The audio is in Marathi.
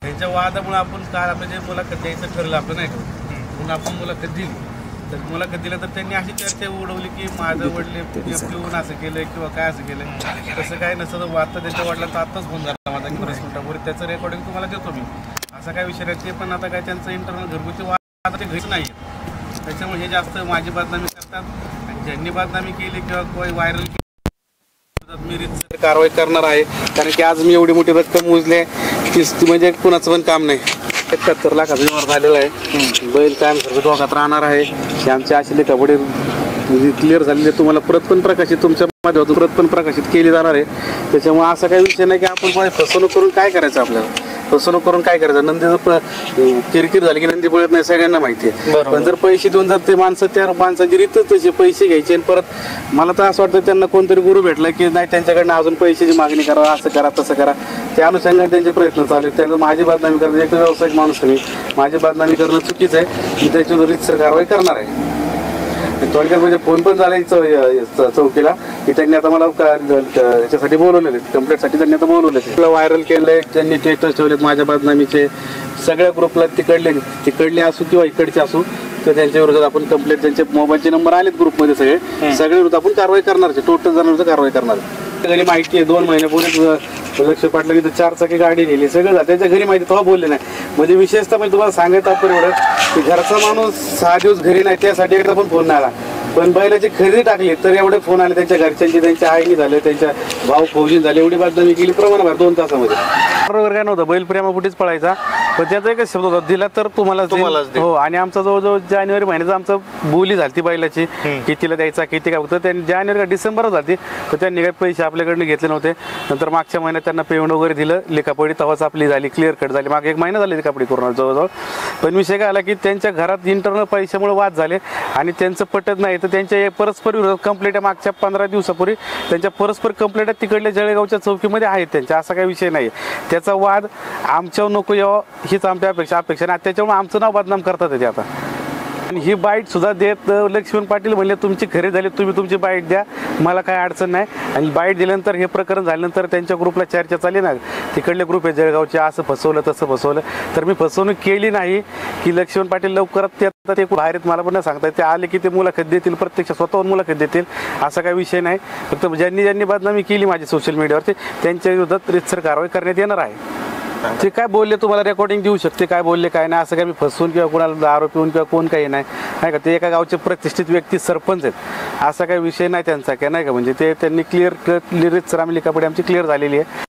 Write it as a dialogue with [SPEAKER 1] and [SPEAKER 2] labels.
[SPEAKER 1] त्यांच्या वादामुळे आपण काल आपलं जे मुलाखत द्यायचं ठरलं आपलं नाही का, म्हणून आपण मुलाखत दिली. तर मुलाखत दिलं तर त्यांनी अशी चर्चा उडवली की माझं वडील पिऊन असं केलं किंवा काय असं केलं. तसं काय नसतं. आता त्यांच्या वडिलांचा आत्ताच फोन झाला माझा की 10 मिनिटापूर्वी, त्याचं रेकॉर्डिंग तुम्हाला देतो मी. असा काय विषय नाही. ते पण आता काय त्यांचं इंटरनल घरगुती वाद ते घरीच नाही. त्याच्यामुळे हे जास्त माझी बदनामी करतात. आणि ज्यांनी बदनामी केली किंवा कोणी व्हायरल केली मी रीतसर कारवाई करणार आहे. कारण की आज मी एवढी मोठी रक्कम मोजली की म्हणजे कुणाचं पण काम नाही. 71 लाखाचा व्यवहार झालेला आहे. बैल कायम सर्व दोघात राहणार आहे. हे आमचे असे कबड्डी क्लिअर झालेले तुम्हाला परत पण प्रकाशित तुमच्या माध्यमातून परत पण प्रकाशित केली जाणार आहे. त्याच्यामुळे असा काही विषय नाही की आपण फसवणूक करून काय करायचं. आपल्याला फसवणूक करून काय करायचं. नंदीचं किरकिर झाली की नंदी पळत नाही सगळ्यांना माहिती आहे. पण जर पैसे देऊन जर ते माणसं त्या माणसाची रीतच तसे पैसे घ्यायचे आणि परत मला तर असं वाटतं त्यांना कोणतरी गुरु भेटला की नाही त्यांच्याकडनं अजून पैशाची मागणी करा, असं करा तसं करा. त्या अनुषंगाने त्यांचे प्रयत्न चालू आहेत. त्यांना माझी बदनामी करणं एक व्यावसायिक माणूस मी माझी बदनामी करणं चुकीचं आहे. मी त्याच्यावर रीतसर कारवाई करणार आहे. थोडक्यात म्हणजे फोन पण झाला चौकीला की त्यांनी आता मला याच्यासाठी बोलवलेले कंप्लेंटसाठी त्यांनी आता बोलवले. व्हायरल केलंय त्यांनी स्टेटस ठेवलेत माझ्या बदनामीचे. सगळ्या ग्रुपला तिकडले असू किंवा इकडचे असू तर त्यांच्या विरोधात आपण कंप्लेंट त्यांचे मोबाईलचे नंबर आलेत ग्रुपमध्ये सगळे विरोधात आपण कारवाई करणार. टोटल जणांवर कारवाई करणार. घरी माहिती आहे 2 महिन्यापूर्वी लक्ष पाटलं की 4 चाकी गाडी नेली सगळं त्याच्या घरी माहिती तेव्हा बोलले नाही. म्हणजे विशेषतः म्हणजे तुम्हाला सांगायचं आपण एवढं की घरचा माणूस 6 दिवस घरी नाही त्यासाठी एकदा पण फोन नाही आला. पण बैलाची खरेदी टाकली तर एवढे फोन आले त्यांच्या घरच्यांची, त्यांच्या आईनी झाले, त्यांच्या भाऊ फौजी झाले. एवढी बदनामी केली प्रमाणावर 2 तासामध्ये. बरोबर काय नव्हतं. बैल प्रेमापुटीच पळायचा. पण त्याचा एकच शब्द होता दिला तर तुम्हालाच हो. आणि आमचा जवळजवळ जानेवारी महिन्याचा आमचं बोली झाली बैलाची कितीला द्यायचा किती काय होतं. त्यांनी जानेवारी का डिसेंबर झाली तर त्यांनी काही पैसे आपल्याकडनं घेतले नव्हते. नंतर मागच्या महिन्यात त्यांना पेमेंट वगैरे दिलं. लिखापडी तवाच आपली झाली क्लिअर कट झाली. मागे 1 महिना झाली लिखापडी करून जवळजवळ. पण विषय काय आला की त्यांच्या घरात इंटरनल पैशामुळे वाद झाले आणि त्यांचं पटत नाही. तर त्यांच्या परस्पर विरोधात कंप्लेंट मागच्या 15 दिवसापूर्वी त्यांच्या परस्पर कंप्लेंट तिकडल्या जळगावच्या चौकीमध्ये आहेत त्यांच्या. असा काही विषय नाही. त्याचा वाद आमच्यावर नको यावं हीच आमच्या अपेक्षा नाही. त्याच्यामुळे आमचं नाव बदनाम करतात ते आता. आणि ही बाईट सुद्धा देत लक्ष्मण पाटील म्हणले तुमची खरेदी झाली तुम्ही तुमची बाईट द्या मला काय अडचण नाही. आणि बाईट दिल्यानंतर हे प्रकरण झाल्यानंतर त्यांच्या ग्रुपला चर्चा चालली ना तिकडले ग्रुप आहे जळगावचे असं फसवलं तसं फसवलं. तर मी फसवणूक केली नाही की लक्ष्मण पाटील लवकरात ते बाहेर आहेत मला पण नाही सांगता. ते आले की ते मुलाखत देतील प्रत्यक्ष स्वतःहून मुलाखत देतील. असा काही विषय नाही. फक्त ज्यांनी बदनामी केली माझी सोशल मीडियावरती त्यांच्या विरोधात रीतसर कारवाई करण्यात येणार आहे. ते काय बोलले तुम्हाला रेकॉर्डिंग देऊ शकते काय बोलले काय नाही. असं काय मी फसवून किंवा कोणाला दारू पिऊन किंवा कोण काही नाही का. ते एका गावचे प्रतिष्ठित व्यक्ती सरपंच आहेत. असा काही विषय नाही त्यांचा काय नाही का. म्हणजे ते त्यांनी क्लिअर रीतसर आम्ही लिखापडी आमची क्लिअर झालेली आहे.